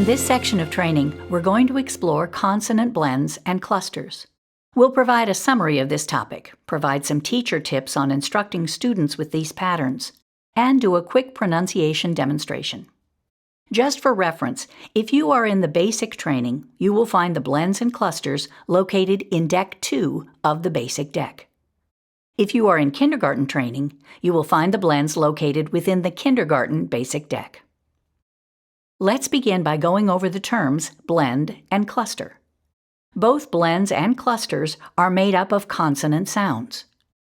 this section of training, we're going to explore consonant blends and clusters. We'll provide a summary of this topic, provide some teacher tips on instructing students with these patterns, and do a quick pronunciation demonstration. Just for reference, if you are in the basic training, you will find the blends and clusters located in Deck 2 of the basic deck. If you are in kindergarten training, you will find the blends located within the kindergarten basic deck. Let's begin by going over the terms blend and cluster. Both blends and clusters are made up of consonant sounds.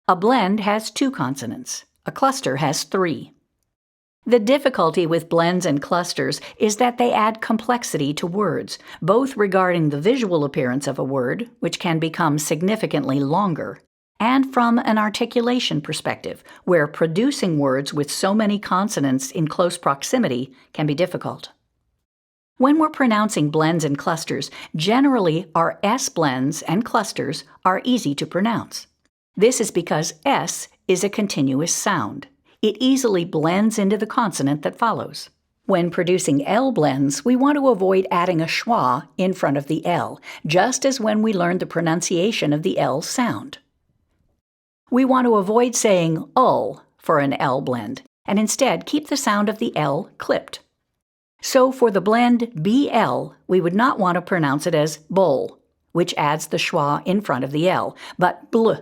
A blend has 2 consonants. A cluster has 3. The difficulty with blends and clusters is that they add complexity to words, both regarding the visual appearance of a word, which can become significantly longer, and from an articulation perspective, where producing words with so many consonants in close proximity can be difficult. When we're pronouncing blends and clusters, generally our S blends and clusters are easy to pronounce. This is because S is a continuous sound. It easily blends into the consonant that follows. When producing L blends, we want to avoid adding a schwa in front of the L, just as when we learned the pronunciation of the L sound. We want to avoid saying ul for an L blend, and instead keep the sound of the L clipped. So for the blend BL, we would not want to pronounce it as bull, which adds the schwa in front of the L, but bl,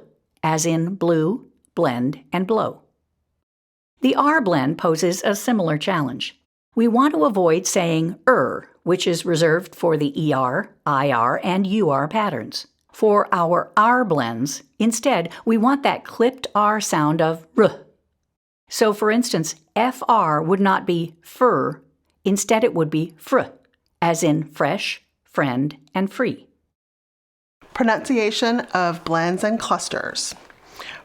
as in blue, blend, and blow. The R blend poses a similar challenge. We want to avoid saying which is reserved for the ER, IR, and UR patterns. For our R blends, instead, we want that clipped R sound of R. So for instance, FR would not be fur, instead it would be fr, as in fresh, friend, and free. Pronunciation of blends and clusters.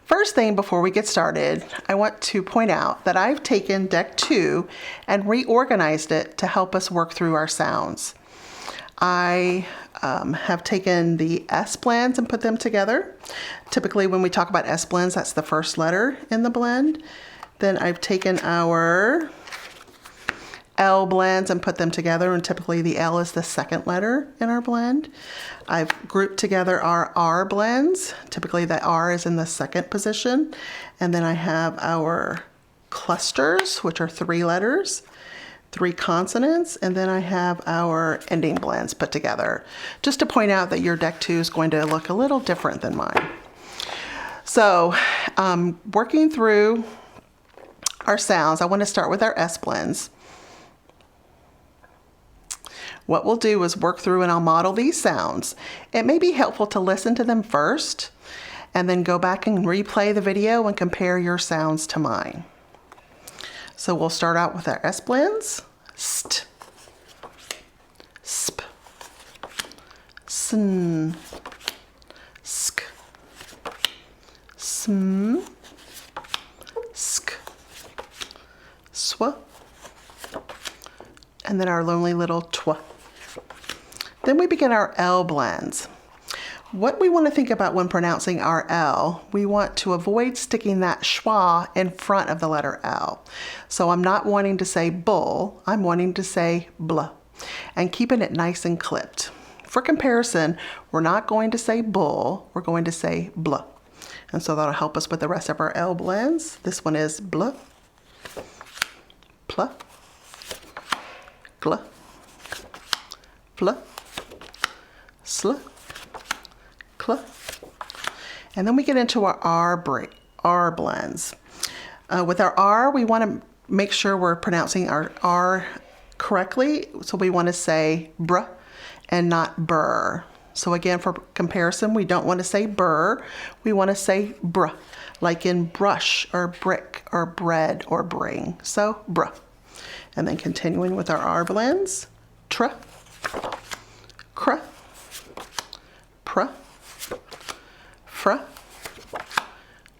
First thing before we get started, I want to point out that I've taken Deck 2 and reorganized it to help us work through our sounds. I have taken the S blends and put them together. Typically when we talk about S blends, that's the first letter in the blend. Then I've taken our L blends and put them together, and typically the L is the second letter in our blend. I've grouped together our R blends. Typically the R is in the second position. And then I have our clusters, which are 3 letters, 3 consonants, and then I have our ending blends put together. Just to point out that your Deck 2 is going to look a little different than mine. So working through our sounds, I want to start with our S blends. What we'll do is work through and I'll model these sounds. It may be helpful to listen to them first and then go back and replay the video and compare your sounds to mine. So we'll start out with our S blends. St, sp, sn, sk, sm, sk, swa, and then our lonely little twa. Then we begin our L blends. What we want to think about when pronouncing our L, we want to avoid sticking that schwa in front of the letter L. So I'm not wanting to say bull, I'm wanting to say blah, and keeping it nice and clipped. For comparison, we're not going to say bull, we're going to say blah. And so that'll help us with the rest of our L blends. This one is blah, plah, glah, flah, sla, cla. And then we get into our R blends. With our R, we want to make sure we're pronouncing our R correctly. So we want to say bruh and not burr. So again, for comparison, we don't want to say burr. We want to say bruh, like in brush or brick or bread or bring. So bruh. And then continuing with our R blends, tra, cra, pra, fra,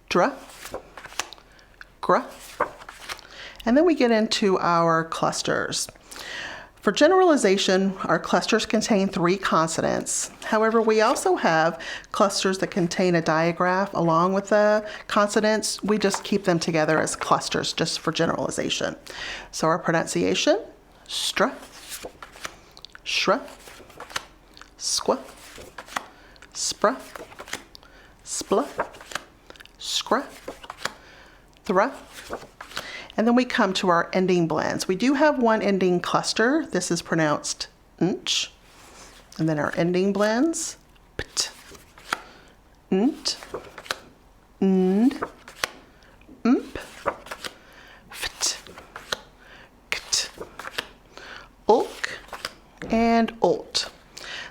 dra, gra. And then we get into our clusters. For generalization, our clusters contain 3 consonants. However, we also have clusters that contain a digraph along with the consonants. We just keep them together as clusters just for generalization. So our pronunciation, stra, shra, squa, spra, spla, scra, thra. And then we come to our ending blends. We do have one ending cluster. This is pronounced nch. And then our ending blends, pt, nt, nd, mp, ft, kt, ulk, and ult.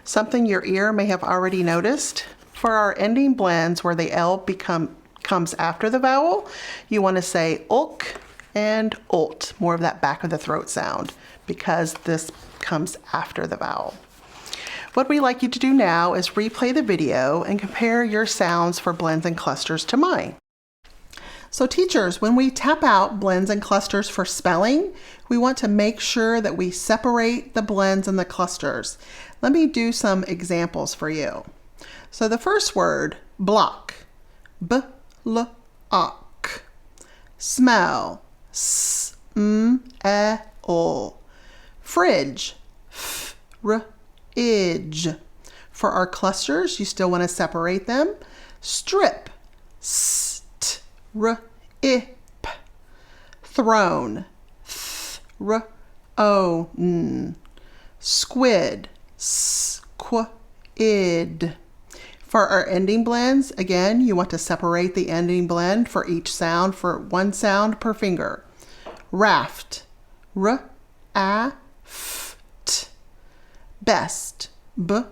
Something your ear may have already noticed. For our ending blends where the L comes after the vowel, you want to say ulk and ult, more of that back of the throat sound, because this comes after the vowel. What we'd like you to do now is replay the video and compare your sounds for blends and clusters to mine. So teachers, when we tap out blends and clusters for spelling, we want to make sure that we separate the blends and the clusters. Let me do some examples for you. So the first word, block, b-l-ok. Smell, s-m-e-l. Fridge, f-r-idge. For our clusters, you still want to separate them. Strip, st-r-ip. Throne, th-r-o-n. Squid, squid. For our ending blends, again, you want to separate the ending blend for each sound for one sound per finger. Raft, r-a-f-t. Best, b-e-s-t.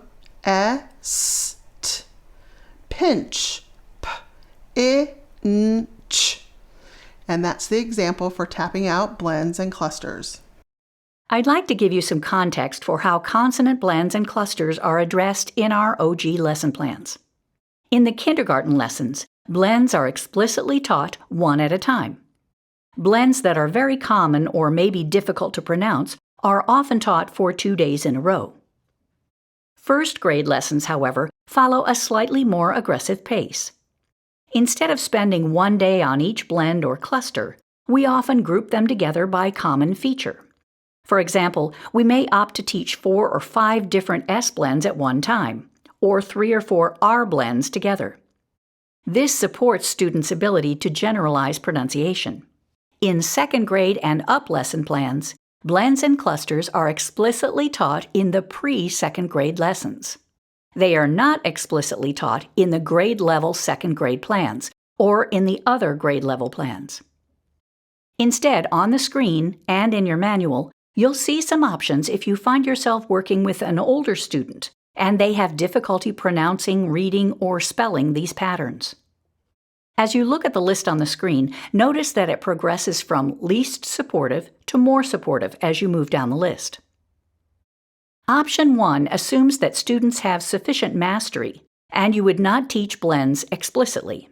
Pinch, p-i-n-ch. And that's the example for tapping out blends and clusters. I'd like to give you some context for how consonant blends and clusters are addressed in our OG lesson plans. In the kindergarten lessons, blends are explicitly taught one at a time. Blends that are very common or may be difficult to pronounce are often taught for 2 days in a row. First grade lessons, however, follow a slightly more aggressive pace. Instead of spending 1 day on each blend or cluster, we often group them together by common feature. For example, we may opt to teach 4 or 5 different S blends at one time, or 3 or 4 R blends together. This supports students' ability to generalize pronunciation. In second grade and up lesson plans, blends and clusters are explicitly taught in the pre-second grade lessons. They are not explicitly taught in the grade level second grade plans or in the other grade level plans. Instead, on the screen and in your manual, you'll see some options if you find yourself working with an older student and they have difficulty pronouncing, reading, or spelling these patterns. As you look at the list on the screen, notice that it progresses from least supportive to more supportive as you move down the list. Option 1 assumes that students have sufficient mastery and you would not teach blends explicitly.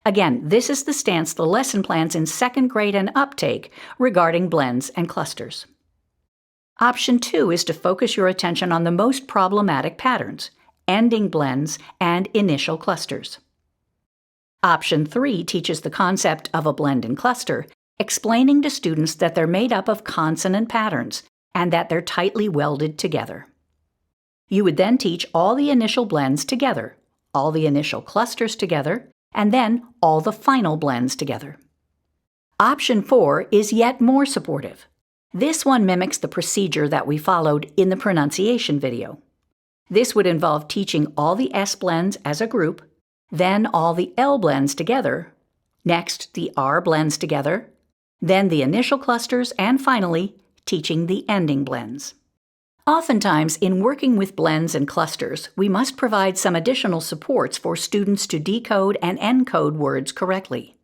Again, this is the stance the lesson plans in second grade and up take regarding blends and clusters. Option 2 is to focus your attention on the most problematic patterns, ending blends and initial clusters. Option 3 teaches the concept of a blend and cluster, explaining to students that they're made up of consonant patterns and that they're tightly welded together. You would then teach all the initial blends together, all the initial clusters together, and then all the final blends together. Option 4 is yet more supportive. This one mimics the procedure that we followed in the pronunciation video. This would involve teaching all the S blends as a group, then all the L blends together, next the R blends together, then the initial clusters, and finally, teaching the ending blends. Oftentimes, in working with blends and clusters, we must provide some additional supports for students to decode and encode words correctly.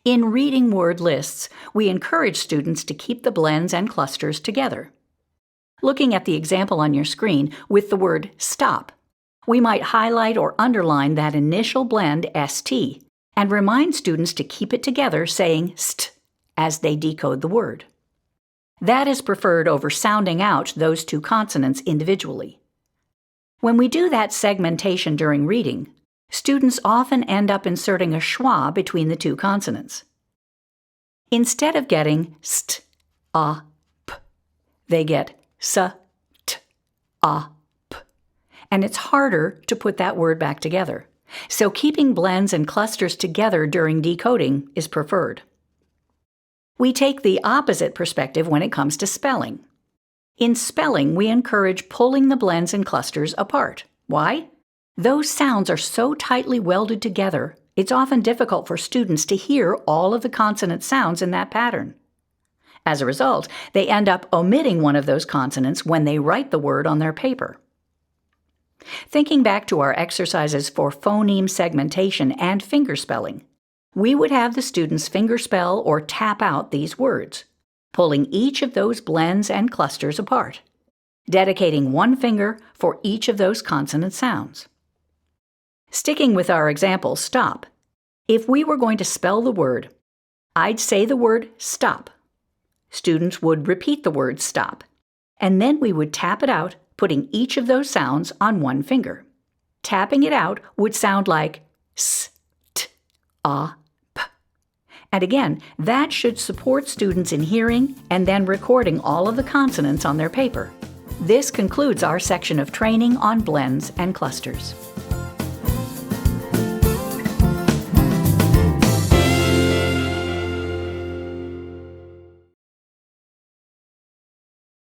In reading word lists, we encourage students to keep the blends and clusters together. Looking at the example on your screen with the word stop, we might highlight or underline that initial blend ST and remind students to keep it together saying st as they decode the word. That is preferred over sounding out those 2 consonants individually. When we do that segmentation during reading, students often end up inserting a schwa between the 2 consonants. Instead of getting st, a, p, they get s, p. And it's harder to put that word back together. So keeping blends and clusters together during decoding is preferred. We take the opposite perspective when it comes to spelling. In spelling, we encourage pulling the blends and clusters apart. Why? Those sounds are so tightly welded together, it's often difficult for students to hear all of the consonant sounds in that pattern. As a result, they end up omitting one of those consonants when they write the word on their paper. Thinking back to our exercises for phoneme segmentation and fingerspelling, we would have the students fingerspell or tap out these words, pulling each of those blends and clusters apart, dedicating one finger for each of those consonant sounds. Sticking with our example, stop. If we were going to spell the word, I'd say the word stop. Students would repeat the word stop, and then we would tap it out, putting each of those sounds on one finger. Tapping it out would sound like s, t, a, p. And again, that should support students in hearing and then recording all of the consonants on their paper. This concludes our section of training on blends and clusters.